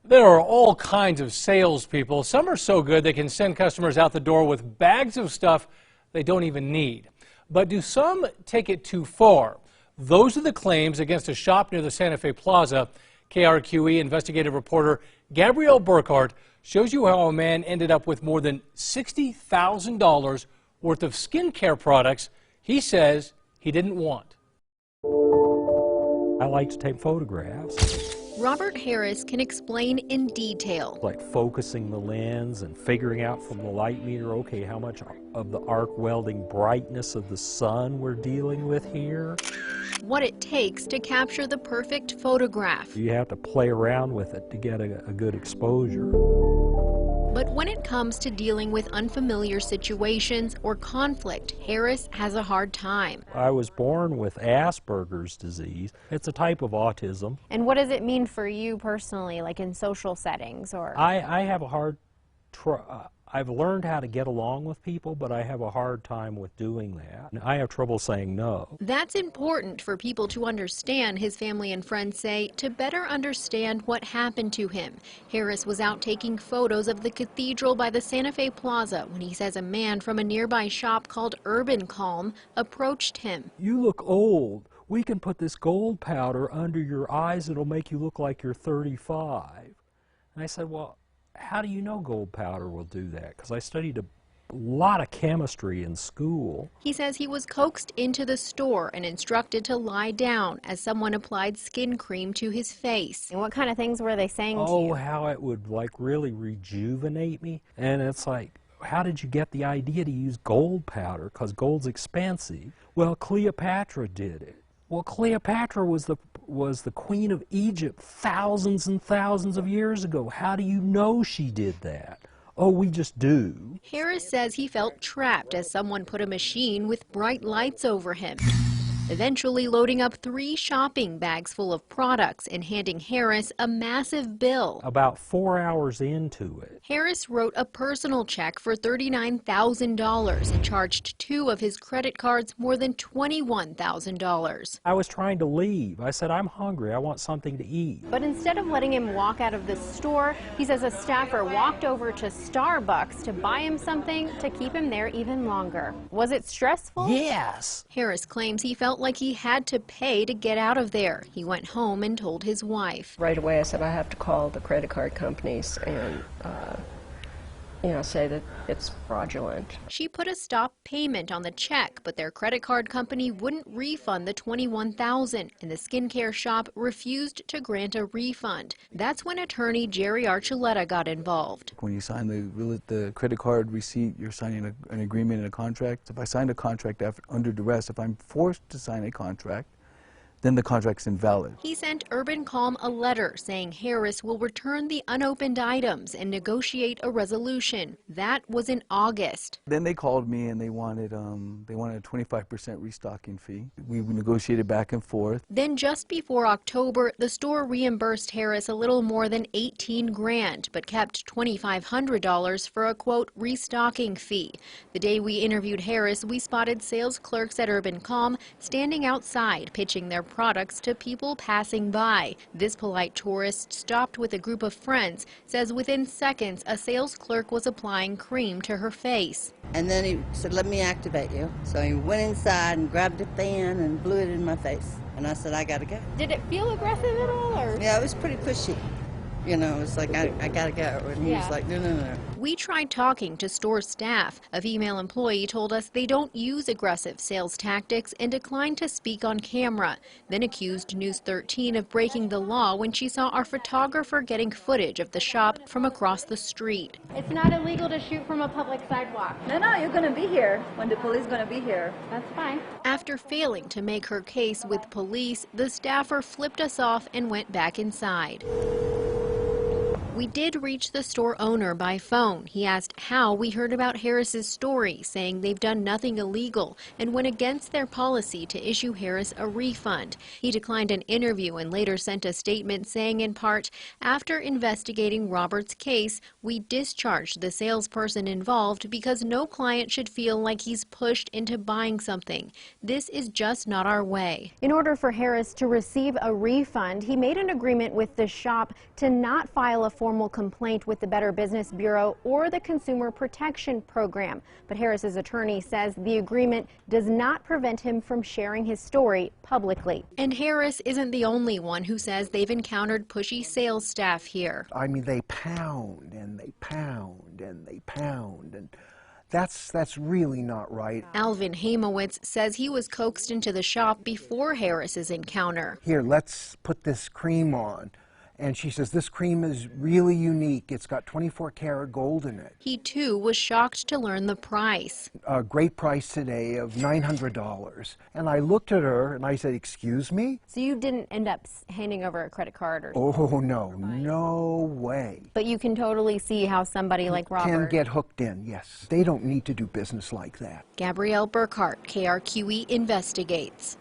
There are all kinds of salespeople. Some are so good they can send customers out the door with bags of stuff they don't even need. But do some take it too far? Those are the claims against a shop near the Santa Fe Plaza. KRQE investigative reporter Gabrielle Burkhart shows you how a man ended up with more than $60,000 worth of skincare products he says he didn't want. I like to take photographs. Robert Harris can explain in detail. Like focusing the lens and figuring out from the light meter, okay, how much of the arc welding brightness of the sun we're dealing with here. What it takes to capture the perfect photograph. You have to play around with it to get a good exposure. But when it comes to dealing with unfamiliar situations or conflict, Harris has a hard time. I was born with Asperger's disease. It's a type of autism. And what does it mean for you personally, like in social settings? Or I have a hard I've learned how to get along with people, but I have a hard time with doing that. I have trouble saying no. That's important for people to understand, his family and friends say, to better understand what happened to him. Harris was out taking photos of the cathedral by the Santa Fe Plaza when he says a man from a nearby shop called Urban Calm approached him. You look old. We can put this gold powder under your eyes. It'll make you look like you're 35. And I said, well, how do you know gold powder will do that? Because I studied a lot of chemistry in school. He says he was coaxed into the store and instructed to lie down as someone applied skin cream to his face. and what kind of things were they saying to Oh, you? how it would like really rejuvenate me. And it's like, how did you get the idea to use gold powder? Because gold's expensive. Well, Cleopatra did it. Well, Cleopatra was the queen of Egypt thousands and thousands of years ago. How do you know she did that? Oh, we just do. Harris says he felt trapped as someone put a machine with bright lights over him, eventually loading up 3 shopping bags full of products and handing Harris a massive bill. About 4 hours into it. Harris wrote a personal check for $39,000 and charged 2 of his credit cards more than $21,000. I was trying to leave. I said, I'm hungry. I want something to eat. But instead of letting him walk out of the store, he says a staffer walked over to Starbucks to buy him something to keep him there even longer. Was it stressful? Yes. Harris claims he felt like he had to pay to get out of there. He went home and told his wife. Right away I said I have to call the credit card companies and say that it's fraudulent. She put a stop payment on the check, but their credit card company wouldn't refund the $21,000, and the skincare shop refused to grant a refund. That's when attorney Jerry Archuleta got involved. When you sign the credit card receipt, you're signing an agreement and a contract. If I signed a contract under duress, if I'm forced to sign a contract, then the contract's invalid. He sent Urban Calm a letter saying Harris will return the unopened items and negotiate a resolution. That was in August. Then they called me and they wanted a 25% restocking fee. We negotiated back and forth. Then just before October, the store reimbursed Harris a little more than $18 grand, but kept $2,500 for a quote restocking fee. The day we interviewed Harris, we spotted sales clerks at Urban Calm standing outside pitching their products to people passing by. This polite tourist stopped with a group of friends, says within seconds a sales clerk was applying cream to her face. And then he said, let me activate you. So he went inside and grabbed a fan and blew it in my face. And I said, I gotta go. Did it feel aggressive at all? Or? Yeah, it was pretty pushy. You know, it's like, I gotta go. And he was like, no, no, no. We tried talking to store staff. A female employee told us they don't use aggressive sales tactics and declined to speak on camera, then accused News 13 of breaking the law when she saw our photographer getting footage of the shop from across the street. It's not illegal to shoot from a public sidewalk. No, you're going to be here when the police going to be here. That's fine. After failing to make her case with police, the staffer flipped us off and went back inside. We did reach the store owner by phone. He asked how we heard about Harris's story, saying they've done nothing illegal and went against their policy to issue Harris a refund. He declined an interview and later sent a statement saying, in part, after investigating Robert's case, we discharged the salesperson involved because no client should feel like he's pushed into buying something. This is just not our way. In order for Harris to receive a refund, he made an agreement with the shop to not file a formal complaint with the Better Business Bureau or the Consumer Protection Program. But Harris's attorney says the agreement does not prevent him from sharing his story publicly. And Harris isn't the only one who says they've encountered pushy sales staff here. I mean, they pound and they pound and they pound, and that's really not right. Alvin Hamowitz says he was coaxed into the shop before Harris's encounter. Here, let's put this cream on. And she says, this cream is really unique. It's got 24 karat gold in it. He, too, was shocked to learn the price. A great price today of $900. And I looked at her and I said, excuse me? So you didn't end up handing over a credit card or Oh, no, no way. But you can totally see how somebody like Robert Can get hooked in, yes. They don't need to do business like that. Gabrielle Burkhart, KRQE investigates.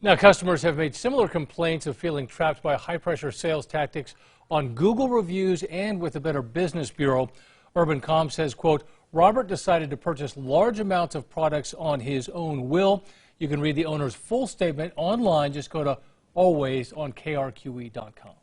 Now, customers have made similar complaints of feeling trapped by high-pressure sales tactics on Google reviews and with the Better Business Bureau. UrbanComm says, quote, Robert decided to purchase large amounts of products on his own will. You can read the owner's full statement online. Just go to always on KRQE.com.